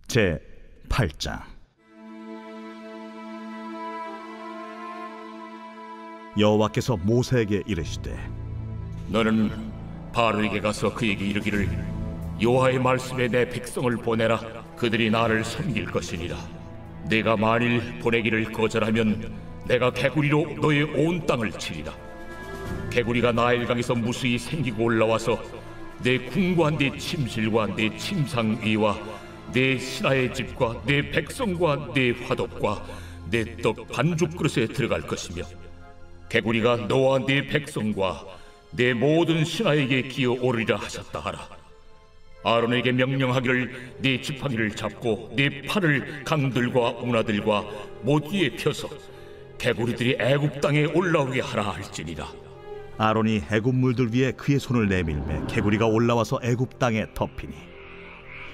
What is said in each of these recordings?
제 8장. 여호와께서 모세에게 이르시되, 너는 바로에게 가서 그에게 이르기를, 여호와의 말씀에 내 백성을 보내라. 그들이 나를 섬길 것이니라. 내가 만일 보내기를 거절하면 내가 개구리로 너의 온 땅을 치리라. 개구리가 나일강에서 무수히 생기고 올라와서 내 궁과 내 침실과 내 침상위와 내 신하의 집과 내 백성과 내 화덕과 내 떡 반죽 그릇에 들어갈 것이며, 개구리가 너와 네 백성과 내 모든 신하에게 기어오르리라 하셨다 하라. 아론에게 명령하기를, 네 지팡이를 잡고 네 팔을 강들과 운하들과 모기에 펴서 개구리들이 애굽 땅에 올라오게 하라 할지니라. 아론이 애굽 물들 위에 그의 손을 내밀매 개구리가 올라와서 애굽 땅에 덮이니,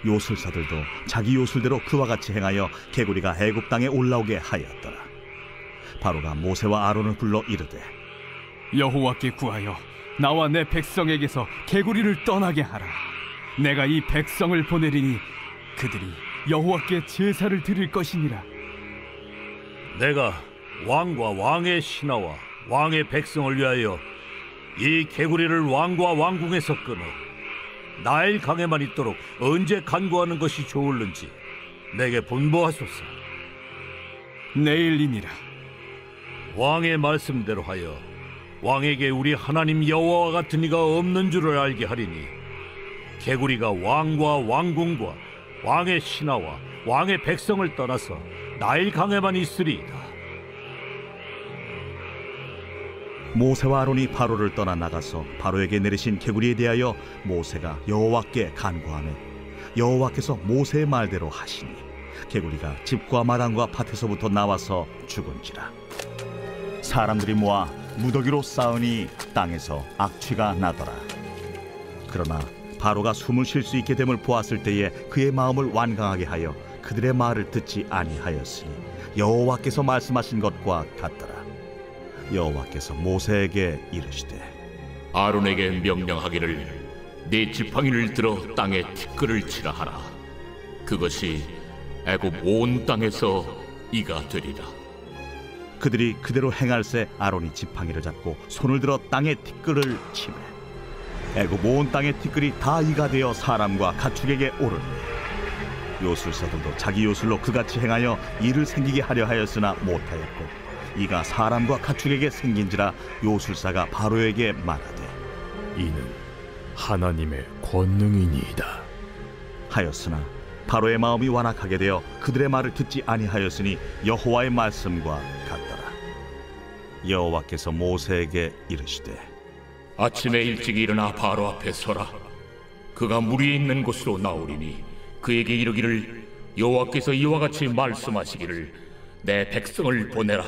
요술사들도 자기 요술대로 그와 같이 행하여 개구리가 애굽 땅에 올라오게 하였더라. 바로가 모세와 아론을 불러 이르되, 여호와께 구하여 나와 내 백성에게서 개구리를 떠나게 하라. 내가 이 백성을 보내리니 그들이 여호와께 제사를 드릴 것이니라. 내가 왕과 왕의 신하와 왕의 백성을 위하여 이 개구리를 왕과 왕궁에서 끊어 나일 강에만 있도록 언제 간구하는 것이 좋을는지 내게 분부하소서. 내일이니라. 왕의 말씀대로 하여 왕에게 우리 하나님 여호와와 같은 이가 없는 줄을 알게 하리니, 개구리가 왕과 왕궁과 왕의 신하와 왕의 백성을 떠나서 나일 강에만 있으리이다. 모세와 아론이 바로를 떠나 나가서 바로에게 내리신 개구리에 대하여 모세가 여호와께 간구하매, 여호와께서 모세의 말대로 하시니 개구리가 집과 마당과 밭에서부터 나와서 죽은지라. 사람들이 모아 무더기로 쌓으니 땅에서 악취가 나더라. 그러나 바로가 숨을 쉴 수 있게 됨을 보았을 때에 그의 마음을 완강하게 하여 그들의 말을 듣지 아니하였으니 여호와께서 말씀하신 것과 같더라. 여호와께서 모세에게 이르시되, 아론에게 명령하기를, 네 지팡이를 들어 땅에 티끌을 치라 하라. 그것이 애굽 온 땅에서 이가 되리라. 그들이 그대로 행할새 아론이 지팡이를 잡고 손을 들어 땅에 티끌을 치매 애굽 온 땅의 티끌이 다 이가 되어 사람과 가축에게 오르니, 요술사들도 자기 요술로 그같이 행하여 이를 생기게 하려 하였으나 못하였고, 이가 사람과 가축에게 생긴지라 요술사가 바로에게 말하되, 이는 하나님의 권능이니이다 하였으나 바로의 마음이 완악하게 되어 그들의 말을 듣지 아니하였으니 여호와의 말씀과 같더라. 여호와께서 모세에게 이르시되, 아침에 일찍 일어나 바로 앞에 서라. 그가 물이 있는 곳으로 나오리니 그에게 이르기를, 여호와께서 이와 같이 말씀하시기를, 내 백성을 보내라.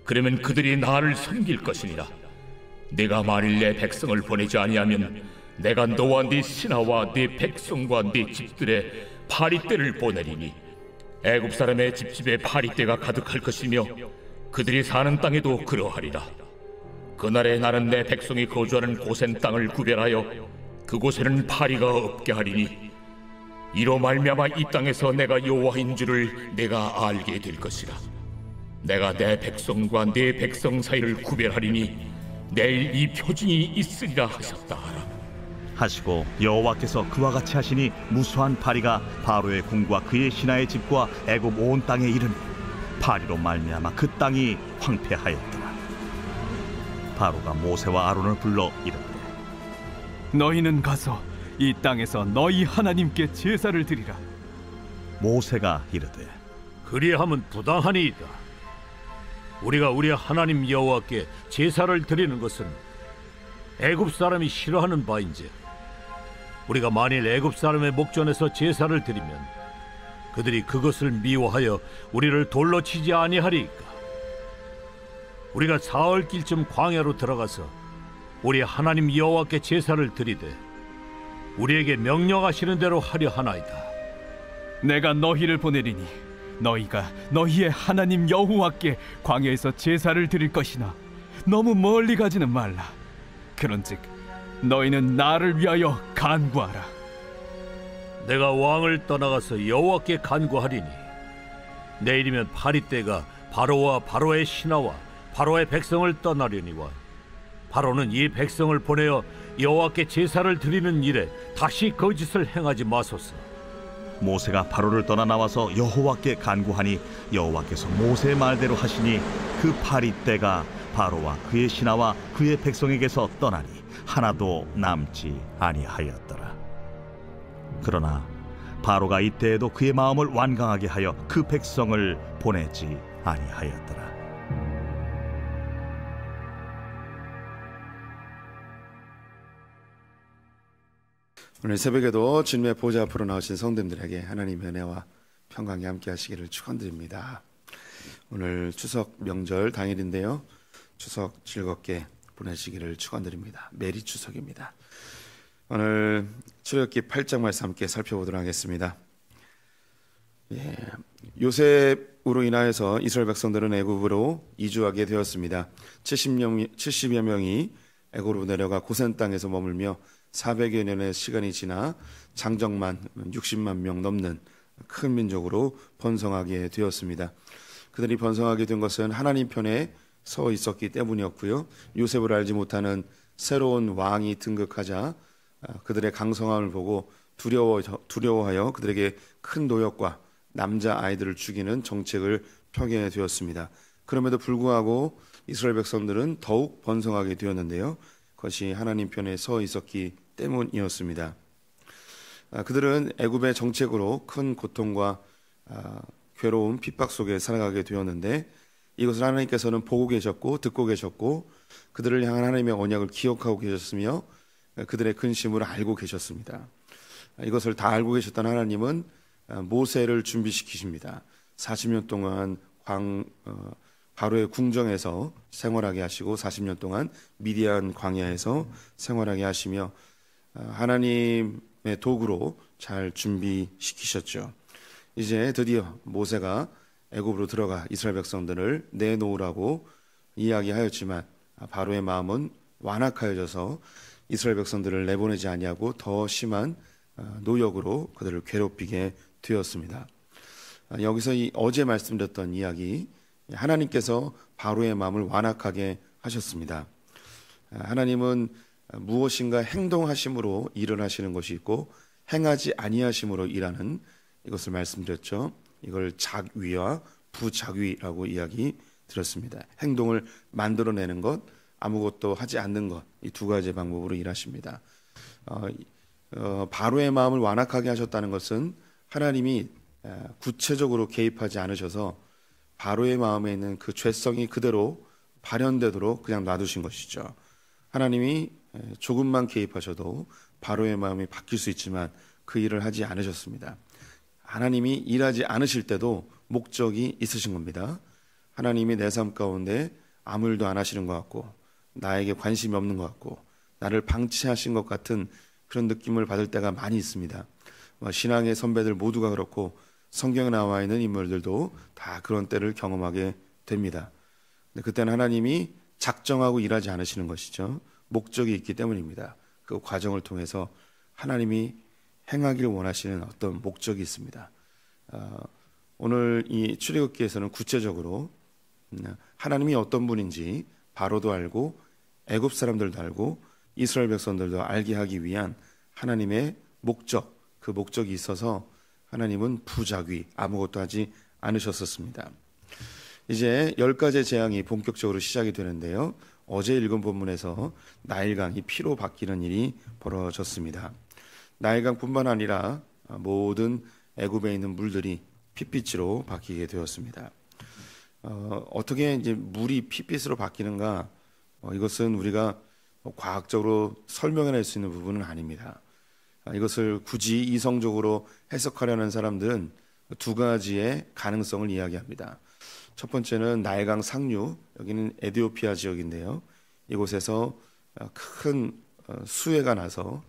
그러면 그들이 나를 섬길 것이니라. 내가 만일 내 백성을 보내지 아니하면 내가 너와 네 신하와 네 백성과 네 집들에 파리떼를 보내리니, 애굽 사람의 집집에 파리떼가 가득할 것이며 그들이 사는 땅에도 그러하리라. 그날에 나는 내 백성이 거주하는 고센 땅을 구별하여 그곳에는 파리가 없게 하리니, 이로 말미암아 이 땅에서 내가 여호와인 줄을 내가 알게 될 것이라. 내가 내 백성과 네 백성 사이를 구별하리니 내일 이 표징이 있으리라 하셨다 하라. 하시고 여호와께서 그와 같이 하시니 무수한 파리가 바로의 궁과 그의 신하의 집과 애굽 온 땅에 이르니, 파리로 말미암아 그 땅이 황폐하였더라. 바로가 모세와 아론을 불러 이르되, 너희는 가서 이 땅에서 너희 하나님께 제사를 드리라. 모세가 이르되, 그리함은 부당하니이다. 우리가 우리 하나님 여호와께 제사를 드리는 것은 애굽 사람이 싫어하는 바인지, 우리가 만일 애굽 사람의 목전에서 제사를 드리면 그들이 그것을 미워하여 우리를 돌로 치지 아니하리이까. 우리가 사흘길쯤 광야로 들어가서 우리 하나님 여호와께 제사를 드리되 우리에게 명령하시는 대로 하려 하나이다. 내가 너희를 보내리니 너희가 너희의 하나님 여호와께 광야에서 제사를 드릴 것이나 너무 멀리 가지는 말라. 그런즉 너희는 나를 위하여 간구하라. 내가 왕을 떠나가서 여호와께 간구하리니 내일이면 파리떼가 바로와 바로의 신하와 바로의 백성을 떠나려니와 바로는 이 백성을 보내어 여호와께 제사를 드리는 일에 다시 거짓을 행하지 마소서. 모세가 바로를 떠나 나와서 여호와께 간구하니 여호와께서 모세의 말대로 하시니 그 파리떼가 바로와 그의 신하와 그의 백성에게서 떠나니 하나도 남지 아니하였더라. 그러나 바로가 이때에도 그의 마음을 완강하게 하여 그 백성을 보내지 아니하였더라. 오늘 새벽에도 주님의 보좌 앞으로 나오신 성도님들에게 하나님의 은혜와 평강이 함께 하시기를 축원드립니다. 오늘 추석 명절 당일인데요, 추석 즐겁게 보내시기를 축원드립니다. 메리 추석입니다. 오늘 출애굽기 8장 말씀 함께 살펴보도록 하겠습니다. 요셉으로 인하여서 이스라엘 백성들은 애굽으로 이주하게 되었습니다. 70여 명이 애굽으로 내려가 고센 땅에서 머물며 400여 년의 시간이 지나 장정만 60만 명 넘는 큰 민족으로 번성하게 되었습니다. 그들이 번성하게 된 것은 하나님 편에 서 있었기 때문이었고요. 요셉을 알지 못하는 새로운 왕이 등극하자 그들의 강성함을 보고 두려워하여 그들에게 큰 노역과 남자 아이들을 죽이는 정책을 펴게 되었습니다. 그럼에도 불구하고 이스라엘 백성들은 더욱 번성하게 되었는데요, 그것이 하나님 편에 서 있었기 때문이었습니다. 그들은 애굽의 정책으로 큰 고통과 괴로움, 핍박 속에 살아가게 되었는데 이것을 하나님께서는 보고 계셨고 듣고 계셨고 그들을 향한 하나님의 언약을 기억하고 계셨으며 그들의 근심을 알고 계셨습니다. 이것을 다 알고 계셨던 하나님은 모세를 준비시키십니다. 40년 동안 바로의 궁정에서 생활하게 하시고 40년 동안 미디안 광야에서 생활하게 하시며 하나님의 도구로 잘 준비시키셨죠. 이제 드디어 모세가 애굽으로 들어가 이스라엘 백성들을 내놓으라고 이야기하였지만 바로의 마음은 완악하여져서 이스라엘 백성들을 내보내지 아니하고 더 심한 노역으로 그들을 괴롭히게 되었습니다. 여기서 어제 말씀드렸던 이야기, 하나님께서 바로의 마음을 완악하게 하셨습니다. 하나님은 무엇인가 행동하심으로 일을 하시는 것이 있고 행하지 아니하심으로 일하는, 이것을 말씀드렸죠. 이걸 작위와 부작위라고 이야기 드렸습니다. 행동을 만들어내는 것, 아무것도 하지 않는 것, 이 두 가지 방법으로 일하십니다. 바로의 마음을 완악하게 하셨다는 것은 하나님이 구체적으로 개입하지 않으셔서 바로의 마음에 있는 그 죄성이 그대로 발현되도록 그냥 놔두신 것이죠. 하나님이 조금만 개입하셔도 바로의 마음이 바뀔 수 있지만 그 일을 하지 않으셨습니다. 하나님이 일하지 않으실 때도 목적이 있으신 겁니다. 하나님이 내 삶 가운데 아무 일도 안 하시는 것 같고 나에게 관심이 없는 것 같고 나를 방치하신 것 같은 그런 느낌을 받을 때가 많이 있습니다. 신앙의 선배들 모두가 그렇고 성경에 나와 있는 인물들도 다 그런 때를 경험하게 됩니다. 근데 그때는 하나님이 작정하고 일하지 않으시는 것이죠. 목적이 있기 때문입니다. 그 과정을 통해서 하나님이 행하기를 원하시는 어떤 목적이 있습니다. 오늘 이 출애굽기에서는 구체적으로 하나님이 어떤 분인지 바로도 알고 애굽 사람들도 알고 이스라엘 백성들도 알게 하기 위한 하나님의 목적, 그 목적이 있어서 하나님은 부작위, 아무것도 하지 않으셨었습니다. 이제 10가지의 재앙이 본격적으로 시작이 되는데요, 어제 읽은 본문에서 나일강이 피로 바뀌는 일이 벌어졌습니다. 나일강뿐만 아니라 모든 애굽에 있는 물들이 핏빛으로 바뀌게 되었습니다. 어떻게 이제 물이 핏빛으로 바뀌는가? 이것은 우리가 과학적으로 설명해낼 수 있는 부분은 아닙니다. 이것을 굳이 이성적으로 해석하려는 사람들은 두 가지의 가능성을 이야기합니다. 첫 번째는 나일강 상류, 여기는 에티오피아 지역인데요, 이곳에서 큰 수해가 나서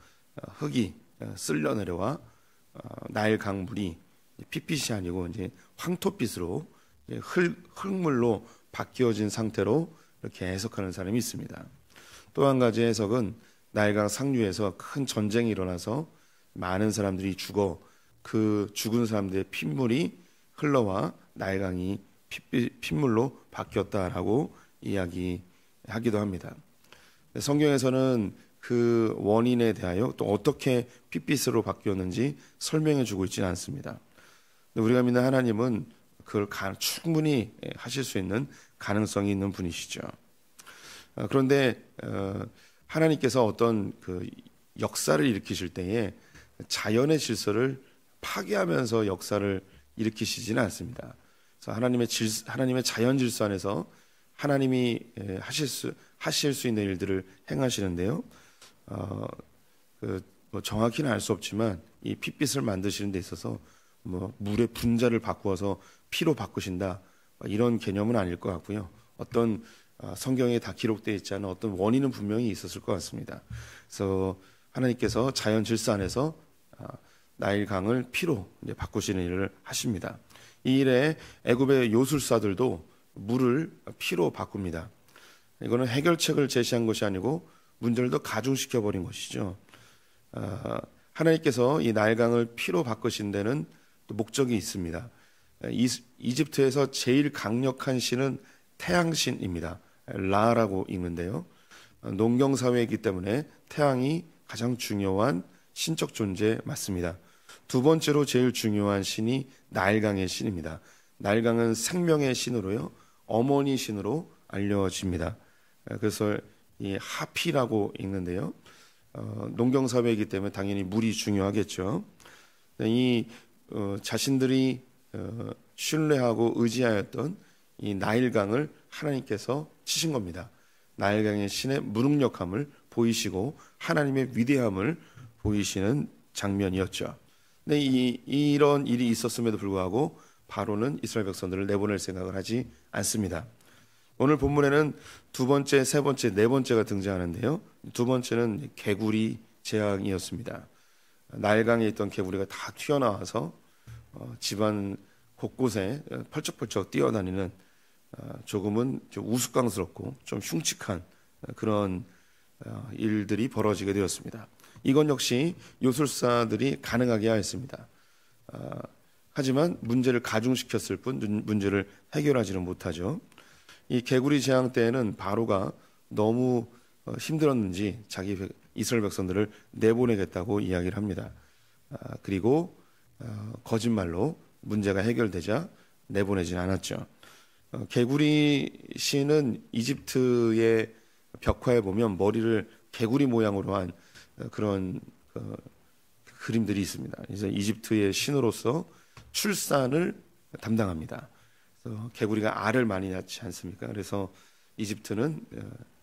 흙이 쓸려 내려와 나일강 물이 핏빛이 아니고 이제 황토빛으로 흙물로 바뀌어진 상태로 이렇게 해석하는 사람이 있습니다. 또 한 가지 해석은 나일강 상류에서 큰 전쟁이 일어나서 많은 사람들이 죽어 그 죽은 사람들의 핏물이 흘러와 나일강이 핏물로 바뀌었다라고 이야기하기도 합니다. 성경에서는 그 원인에 대하여 또 어떻게 핏빛으로 바뀌었는지 설명해 주고 있지는 않습니다. 우리가 믿는 하나님은 그걸 충분히 하실 수 있는 가능성이 있는 분이시죠. 그런데 하나님께서 어떤 그 역사를 일으키실 때에 자연의 질서를 파괴하면서 역사를 일으키시지는 않습니다. 그래서 하나님의 자연 질서 안에서 하나님이 하실 수 있는 일들을 행하시는데요. 정확히는 알 수 없지만 이 핏빛을 만드시는 데 있어서 물의 분자를 바꾸어서 피로 바꾸신다, 이런 개념은 아닐 것 같고요. 어떤 성경에 다 기록되어 있지 않은 어떤 원인은 분명히 있었을 것 같습니다. 그래서 하나님께서 자연 질서 안에서 나일강을 피로 이제 바꾸시는 일을 하십니다. 이 일에 애굽의 요술사들도 물을 피로 바꿉니다. 이거는 해결책을 제시한 것이 아니고 문제를 더 가중시켜 버린 것이죠. 하나님께서 이 나일강을 피로 바꾸신 데는 또 목적이 있습니다. 이집트에서 제일 강력한 신은 태양신입니다. 라라고 읽는데요. 농경 사회이기 때문에 태양이 가장 중요한 신적 존재 맞습니다. 두 번째로 제일 중요한 신이 나일강의 신입니다. 나일강은 생명의 신으로요, 어머니 신으로 알려집니다. 그래서 이 하피라고 읽는데요. 농경 사회이기 때문에 당연히 물이 중요하겠죠. 이 자신들이 신뢰하고 의지하였던 이 나일강을 하나님께서 치신 겁니다. 나일강의 신의 무능력함을 보이시고 하나님의 위대함을 보이시는 장면이었죠. 근데 이런 일이 있었음에도 불구하고 바로는 이스라엘 백성들을 내보낼 생각을 하지 않습니다. 오늘 본문에는 두 번째, 세 번째, 네 번째가 등장하는데요. 두 번째는 개구리 재앙이었습니다. 나일강에 있던 개구리가 다 튀어나와서 집안 곳곳에 펄쩍펄쩍 뛰어다니는 조금은 좀 우스꽝스럽고 좀 흉측한 그런 일들이 벌어지게 되었습니다. 이건 역시 요술사들이 가능하게 하였습니다. 하지만 문제를 가중시켰을 뿐 문제를 해결하지는 못하죠. 이 개구리 재앙 때에는 바로가 너무 힘들었는지 자기 이스라엘 백성들을 내보내겠다고 이야기를 합니다. 그리고 거짓말로 문제가 해결되자 내보내진 않았죠. 개구리 신은 이집트의 벽화에 보면 머리를 개구리 모양으로 한 그런 그림들이 있습니다. 그래서 이집트의 신으로서 출산을 담당합니다. 그래서 개구리가 알을 많이 낳지 않습니까? 그래서 이집트는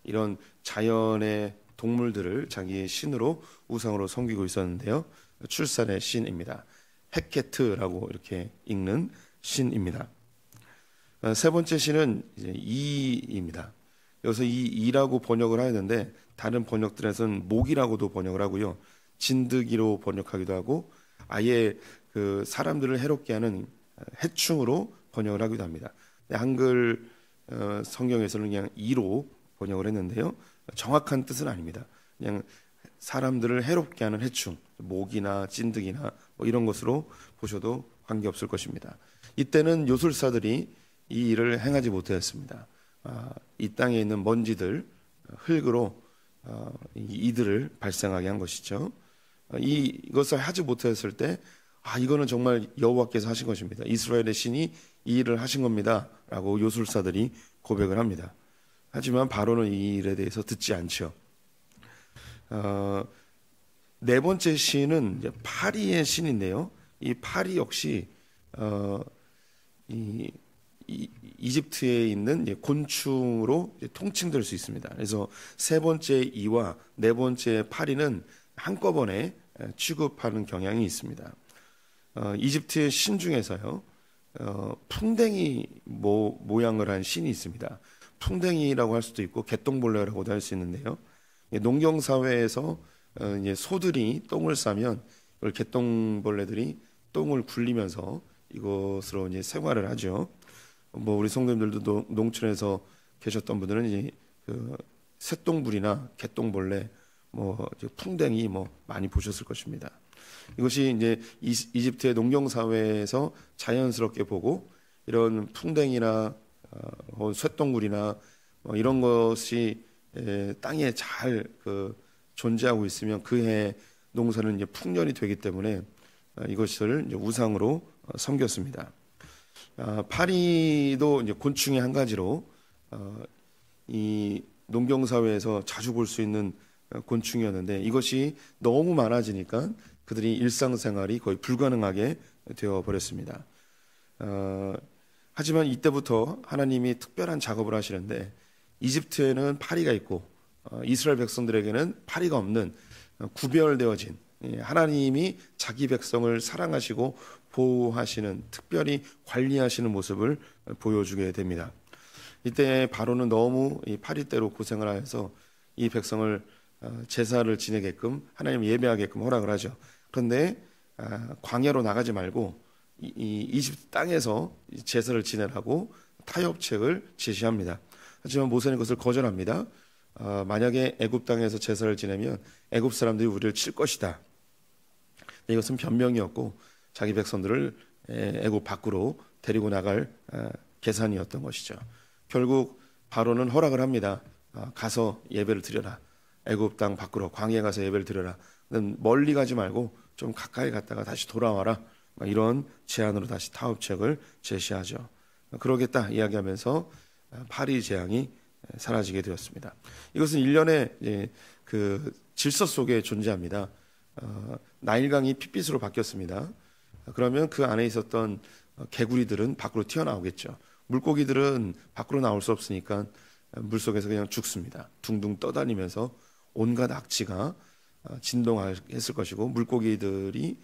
이런 자연의 동물들을 자기의 신으로 우상으로 섬기고 있었는데요. 출산의 신입니다. 헤케트라고 이렇게 읽는 신입니다. 세 번째 신은 이제 이입니다. 여기서 이라고 번역을 하였는데 다른 번역들에서는 목이라고도 번역을 하고요. 진드기로 번역하기도 하고 아예 그 사람들을 해롭게 하는 해충으로 번역을 하기도 합니다. 한글 성경에서는 그냥 이로 번역을 했는데요. 정확한 뜻은 아닙니다. 그냥 사람들을 해롭게 하는 해충, 모기나 찐득이나 뭐 이런 것으로 보셔도 관계없을 것입니다. 이때는 요술사들이 이 일을 행하지 못하였습니다. 이 땅에 있는 먼지들, 흙으로 이들을 발생하게 한 것이죠. 이것을 하지 못했을 때 이거는 정말 여호와께서 하신 것입니다. 이스라엘의 신이 이 일을 하신 겁니다. 라고 요술사들이 고백을 합니다. 하지만 바로는 이 일에 대해서 듣지 않죠. 네 번째 신은 이제 파리의 신인데요. 이 파리 역시 이집트에 있는 곤충으로 통칭될 수 있습니다. 그래서 세 번째 이와 네 번째 파리는 한꺼번에 취급하는 경향이 있습니다. 이집트의 신 중에서요, 풍뎅이 모양을 한 신이 있습니다. 풍뎅이라고 할 수도 있고 개똥벌레라고도 할 수 있는데요. 농경 사회에서 소들이 똥을 싸면 이걸 개똥벌레들이 똥을 굴리면서 이것으로 생활을 하죠. 우리 성도님들도 농촌에서 계셨던 분들은 이제 새똥불이나 개똥벌레, 풍뎅이 많이 보셨을 것입니다. 이것이 이제 이집트의 농경 사회에서 자연스럽게 보고 이런 풍뎅이나 쇳덩굴이나 이런 것이 땅에 잘 존재하고 있으면 그해 농사는 이제 풍년이 되기 때문에 이것을 이제 우상으로 섬겼습니다. 파리도 이제 곤충의 한 가지로 이 농경 사회에서 자주 볼 수 있는 곤충이었는데 이것이 너무 많아지니까 그들이 일상생활이 거의 불가능하게 되어 버렸습니다. 하지만 이때부터 하나님이 특별한 작업을 하시는데 이집트에는 파리가 있고 이스라엘 백성들에게는 파리가 없는 구별되어진 하나님이 자기 백성을 사랑하시고 보호하시는, 특별히 관리하시는 모습을 보여주게 됩니다. 이때 바로는 너무 이 파리떼로 고생을 하여서 이 백성을 제사를 지내게끔, 하나님 예배하게끔 허락을 하죠. 그런데 광야로 나가지 말고 이 이집트 땅에서 제사를 지내라고 타협책을 제시합니다. 하지만 모세는 그것을 거절합니다. 만약에 애굽 땅에서 제사를 지내면 애굽 사람들이 우리를 칠 것이다. 이것은 변명이었고 자기 백성들을 애굽 밖으로 데리고 나갈 계산이었던 것이죠. 결국 바로는 허락을 합니다. 가서 예배를 드려라. 애굽 땅 밖으로 광야에 가서 예배를 드려라. 멀리 가지 말고 좀 가까이 갔다가 다시 돌아와라. 이런 제안으로 다시 타협책을 제시하죠. 그러겠다 이야기하면서 파리 재앙이 사라지게 되었습니다. 이것은 일련의 그 질서 속에 존재합니다. 나일강이 핏빛으로 바뀌었습니다. 그러면 그 안에 있었던 개구리들은 밖으로 튀어나오겠죠. 물고기들은 밖으로 나올 수 없으니까 물속에서 그냥 죽습니다. 둥둥 떠다니면서 온갖 악취가 진동했을 것이고 물고기들이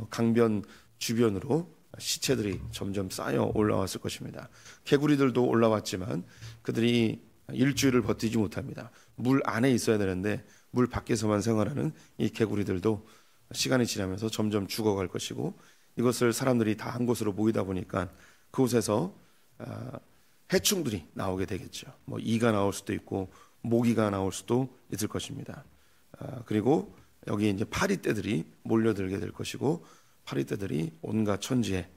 강변 주변으로 시체들이 점점 쌓여 올라왔을 것입니다. 개구리들도 올라왔지만 그들이 일주일을 버티지 못합니다. 물 안에 있어야 되는데 물 밖에서만 생활하는 이 개구리들도 시간이 지나면서 점점 죽어갈 것이고, 이것을 사람들이 다 한 곳으로 모이다 보니까 그곳에서 해충들이 나오게 되겠죠. 뭐 이가 나올 수도 있고 모기가 나올 수도 있을 것입니다. 그리고 여기 이제 파리떼들이 몰려들게 될 것이고 파리떼들이 온갖 천지에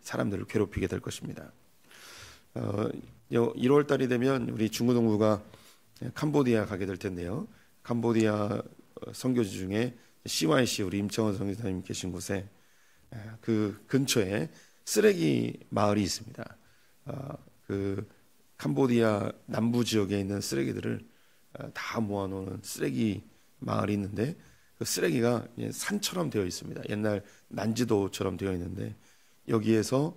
사람들을 괴롭히게 될 것입니다. 1월 달이 되면 우리 중고등부가 캄보디아 가게 될 텐데요. 캄보디아 선교지 중에 CYC 우리 임창원 선교사님 계신 곳에 그 근처에 쓰레기 마을이 있습니다. 그 캄보디아 남부 지역에 있는 쓰레기들을 다 모아놓은 쓰레기 마을이 있는데 그 쓰레기가 산처럼 되어 있습니다. 옛날 난지도처럼 되어 있는데 여기에서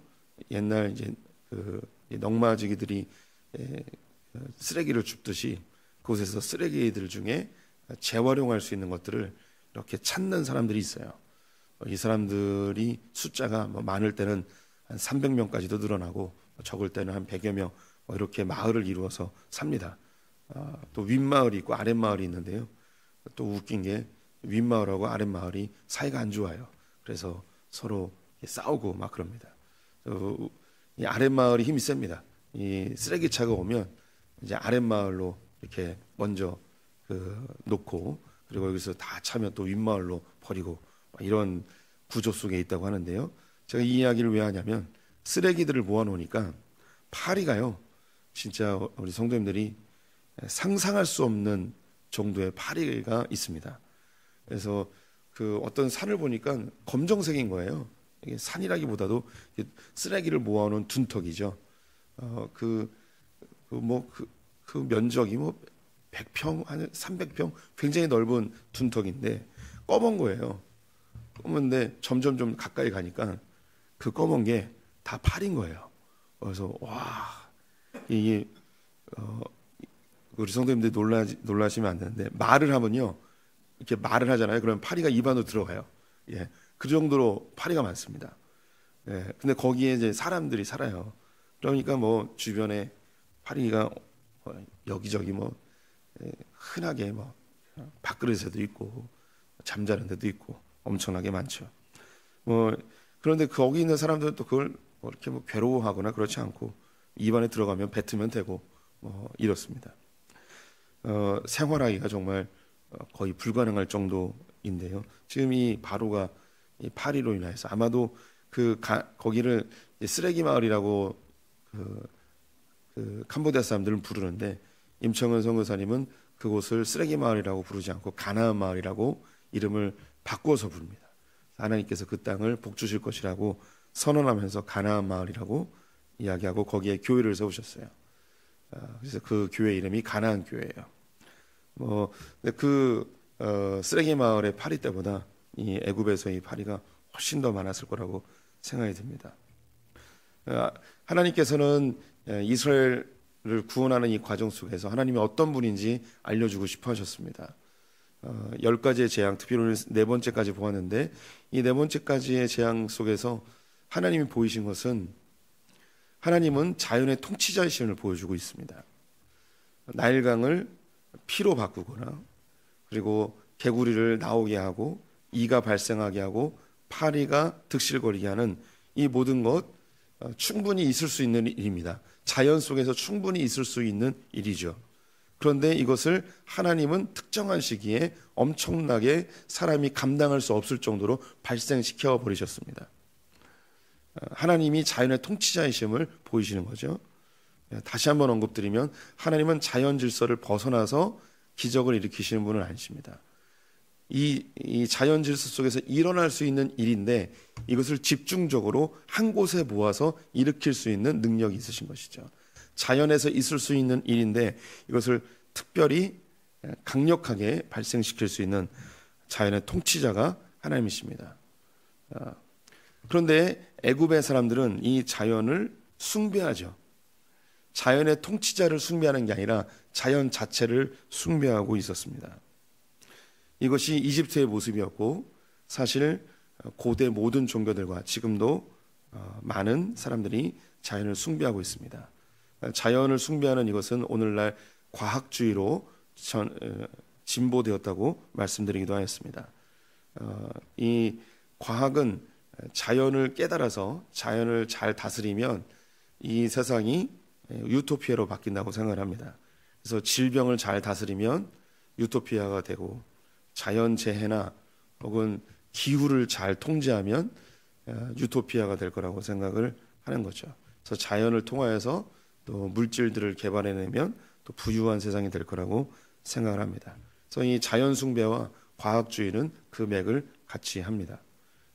옛날 이제 그 넝마지기들이 쓰레기를 줍듯이 그곳에서 쓰레기들 중에 재활용할 수 있는 것들을 이렇게 찾는 사람들이 있어요. 이 사람들이 숫자가 많을 때는 한 300명까지도 늘어나고 적을 때는 한 100여 명 이렇게 마을을 이루어서 삽니다. 또 윗마을이 있고 아랫마을이 있는데요. 또 웃긴 게 윗마을하고 아랫마을이 사이가 안 좋아요. 그래서 서로 싸우고 막 그럽니다. 이 아랫마을이 힘이 셉니다. 이 쓰레기차가 오면 이제 아랫마을로 이렇게 먼저 놓고 그리고 여기서 다 차면 또 윗마을로 버리고 이런 구조 속에 있다고 하는데요. 제가 이 이야기를 왜 하냐면 쓰레기들을 모아놓으니까 파리가요. 진짜 우리 성도님들이 상상할 수 없는 정도의 파리가 있습니다. 그래서 그 어떤 산을 보니까 검정색인 거예요. 이게 산이라기보다도 쓰레기를 모아놓은 둔턱이죠. 그 면적이 100평, 한 300평 굉장히 넓은 둔턱인데 검은 거예요. 검은데 점점 좀 가까이 가니까 그 검은 게 다 파린 거예요. 그래서 와 이게 우리 성도님들 놀라시면 안 되는데 말을 하면요 이렇게 말을 하잖아요. 그러면 파리가 입안으로 들어가요. 예, 그 정도로 파리가 많습니다. 예, 근데 거기에 이제 사람들이 살아요. 그러니까 뭐 주변에 파리가 여기저기 흔하게 밥그릇에도 있고 잠자는 데도 있고 엄청나게 많죠. 그런데 거기 있는 사람들은 또 그걸 이렇게 괴로워하거나 그렇지 않고 입안에 들어가면 뱉으면 되고 이렇습니다. 생활하기가 정말 거의 불가능할 정도인데요. 지금 이 바로가 이 파리로 인해서 아마도 거기를 쓰레기 마을이라고 그 캄보디아 사람들은 부르는데, 임청은 선교사님은 그곳을 쓰레기 마을이라고 부르지 않고 가나안 마을이라고 이름을 바꿔서 부릅니다. 하나님께서 그 땅을 복 주실 것이라고 선언하면서 가나안 마을이라고 이야기하고 거기에 교회를 세우셨어요. 그래서 그 교회 이름이 가나안 교회예요. 쓰레기 마을의 파리 때보다 이 애굽에서의 파리가 훨씬 더 많았을 거라고 생각이 듭니다. 하나님께서는 이스라엘을 구원하는 이 과정 속에서 하나님이 어떤 분인지 알려주고 싶어 하셨습니다. 10가지의 재앙, 특별히 네 번째까지 보았는데, 이 네 번째까지의 재앙 속에서 하나님이 보이신 것은, 하나님은 자연의 통치자이심을 보여주고 있습니다. 나일강을 피로 바꾸거나, 그리고 개구리를 나오게 하고 이가 발생하게 하고 파리가 득실거리게 하는 이 모든 것, 충분히 있을 수 있는 일입니다. 자연 속에서 충분히 있을 수 있는 일이죠. 그런데 이것을 하나님은 특정한 시기에 엄청나게 사람이 감당할 수 없을 정도로 발생시켜 버리셨습니다. 하나님이 자연의 통치자이심을 보이시는 거죠. 다시 한번 언급드리면, 하나님은 자연 질서를 벗어나서 기적을 일으키시는 분은 아니십니다. 이 자연 질서 속에서 일어날 수 있는 일인데, 이것을 집중적으로 한 곳에 모아서 일으킬 수 있는 능력이 있으신 것이죠. 자연에서 있을 수 있는 일인데 이것을 특별히 강력하게 발생시킬 수 있는 자연의 통치자가 하나님이십니다. 그런데 애굽의 사람들은 이 자연을 숭배하죠. 자연의 통치자를 숭배하는 게 아니라 자연 자체를 숭배하고 있었습니다. 이것이 이집트의 모습이었고, 사실 고대 모든 종교들과 지금도 많은 사람들이 자연을 숭배하고 있습니다. 자연을 숭배하는 이것은 오늘날 과학주의로 진보되었다고 말씀드리기도 하였습니다. 이 과학은 자연을 깨달아서 자연을 잘 다스리면 이 세상이 유토피아로 바뀐다고 생각을 합니다. 그래서 질병을 잘 다스리면 유토피아가 되고, 자연재해나 혹은 기후를 잘 통제하면 유토피아가 될 거라고 생각을 하는 거죠. 그래서 자연을 통하여서 또 물질들을 개발해내면 또 부유한 세상이 될 거라고 생각을 합니다. 그래서 이 자연 숭배와 과학주의는 그 맥을 같이 합니다.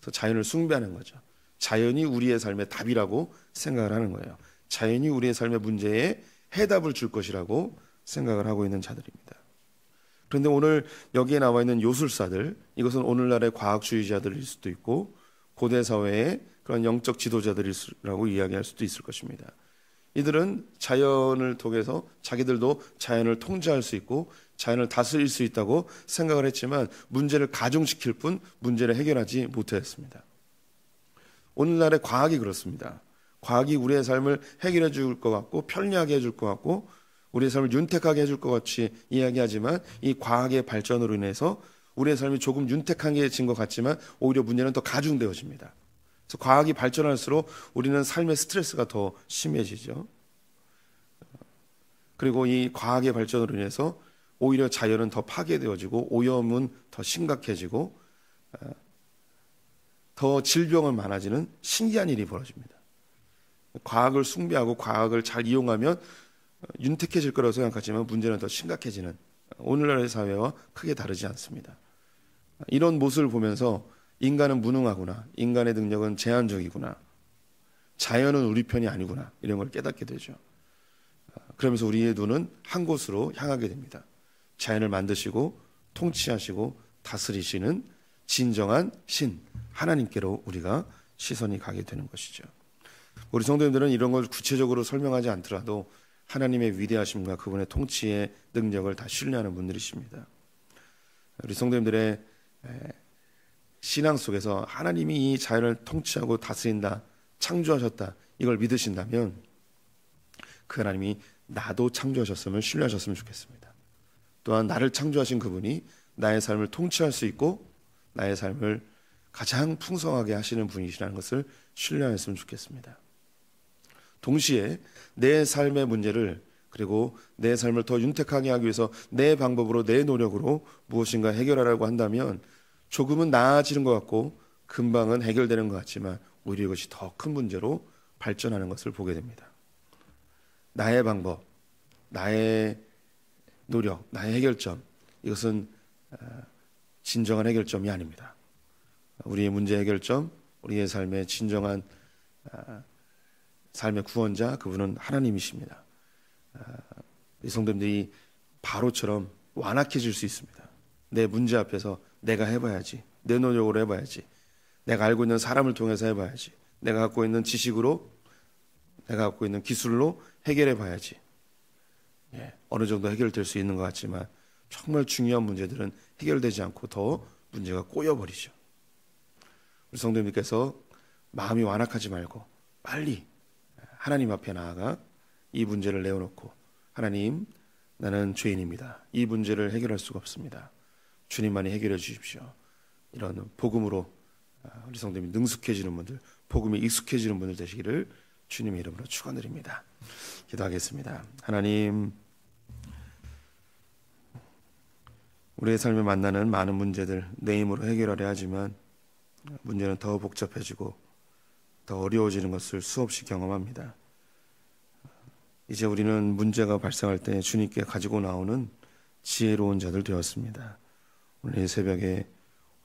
그래서 자연을 숭배하는 거죠. 자연이 우리의 삶의 답이라고 생각을 하는 거예요. 자연이 우리의 삶의 문제에 해답을 줄 것이라고 생각을 하고 있는 자들입니다. 그런데 오늘 여기에 나와 있는 요술사들, 이것은 오늘날의 과학주의자들일 수도 있고 고대 사회의 그런 영적 지도자들이라고 이야기할 수도 있을 것입니다. 이들은 자연을 통해서 자기들도 자연을 통제할 수 있고 자연을 다스릴 수 있다고 생각을 했지만, 문제를 가중시킬 뿐 문제를 해결하지 못했습니다. 오늘날의 과학이 그렇습니다. 과학이 우리의 삶을 해결해 줄 것 같고 편리하게 해줄 것 같고 우리의 삶을 윤택하게 해줄 것 같이 이야기하지만, 이 과학의 발전으로 인해서 우리의 삶이 조금 윤택하게진 것 같지만 오히려 문제는 더 가중되어집니다. 그래서 과학이 발전할수록 우리는 삶의 스트레스가 더 심해지죠. 그리고 이 과학의 발전으로 인해서 오히려 자연은 더 파괴되어지고 오염은 더 심각해지고 더 질병은 많아지는 신기한 일이 벌어집니다. 과학을 숭배하고 과학을 잘 이용하면 윤택해질 거라고 생각하지만 문제는 더 심각해지는 오늘날의 사회와 크게 다르지 않습니다. 이런 모습을 보면서 인간은 무능하구나, 인간의 능력은 제한적이구나, 자연은 우리 편이 아니구나, 이런 걸 깨닫게 되죠. 그러면서 우리의 눈은 한 곳으로 향하게 됩니다. 자연을 만드시고 통치하시고 다스리시는 진정한 신 하나님께로 우리가 시선이 가게 되는 것이죠. 우리 성도님들은 이런 걸 구체적으로 설명하지 않더라도 하나님의 위대하심과 그분의 통치의 능력을 다 신뢰하는 분들이십니다. 우리 성도님들의 신앙 속에서 하나님이 이 자연을 통치하고 다스린다, 창조하셨다, 이걸 믿으신다면 그 하나님이 나도 창조하셨으면 신뢰하셨으면 좋겠습니다. 또한 나를 창조하신 그분이 나의 삶을 통치할 수 있고 나의 삶을 가장 풍성하게 하시는 분이시라는 것을 신뢰하였으면 좋겠습니다. 동시에 내 삶의 문제를 그리고 내 삶을 더 윤택하게 하기 위해서 내 방법으로, 내 노력으로 무엇인가 해결하라고 한다면 조금은 나아지는 것 같고 금방은 해결되는 것 같지만 오히려 이것이 더 큰 문제로 발전하는 것을 보게 됩니다. 나의 방법, 나의 노력, 나의 해결점, 이것은 진정한 해결점이 아닙니다. 우리의 문제 해결점, 우리의 삶의 진정한 삶의 구원자, 그분은 하나님이십니다. 이 성도님들이 바로처럼 완악해질 수 있습니다. 내 문제 앞에서 내가 해봐야지, 내 노력으로 해봐야지, 내가 알고 있는 사람을 통해서 해봐야지, 내가 갖고 있는 지식으로, 내가 갖고 있는 기술로 해결해봐야지. 어느 정도 해결될 수 있는 것 같지만 정말 중요한 문제들은 해결되지 않고 더 문제가 꼬여버리죠. 우리 성도님께서 마음이 완악하지 말고 빨리 하나님 앞에 나아가 이 문제를 내어놓고, 하나님, 나는 죄인입니다. 이 문제를 해결할 수가 없습니다. 주님만이 해결해 주십시오. 이런 복음으로 우리 성도님이 능숙해지는 분들, 복음에 익숙해지는 분들 되시기를 주님의 이름으로 축원드립니다. 기도하겠습니다. 하나님, 우리의 삶에 만나는 많은 문제들 내 힘으로 해결하려 하지만 문제는 더 복잡해지고 더 어려워지는 것을 수없이 경험합니다. 이제 우리는 문제가 발생할 때 주님께 가지고 나오는 지혜로운 자들 되었습니다. 오늘 이 새벽에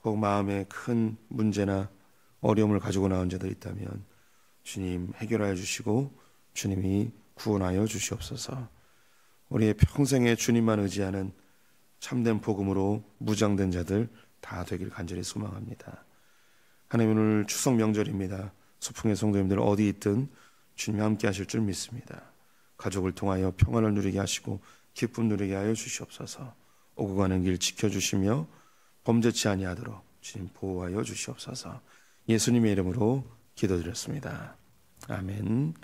혹 마음에 큰 문제나 어려움을 가지고 나온 자들 있다면 주님 해결하여 주시고 주님이 구원하여 주시옵소서. 우리의 평생에 주님만 의지하는 참된 복음으로 무장된 자들 다 되길 간절히 소망합니다. 하나님, 오늘 추석 명절입니다. 소풍의 성도님들 어디 있든 주님이 함께 하실 줄 믿습니다. 가족을 통하여 평안을 누리게 하시고 기쁨 누리게 하여 주시옵소서. 오고 가는 길 지켜주시며 범죄치 아니하도록 주님 보호하여 주시옵소서. 예수님의 이름으로 기도드렸습니다. 아멘.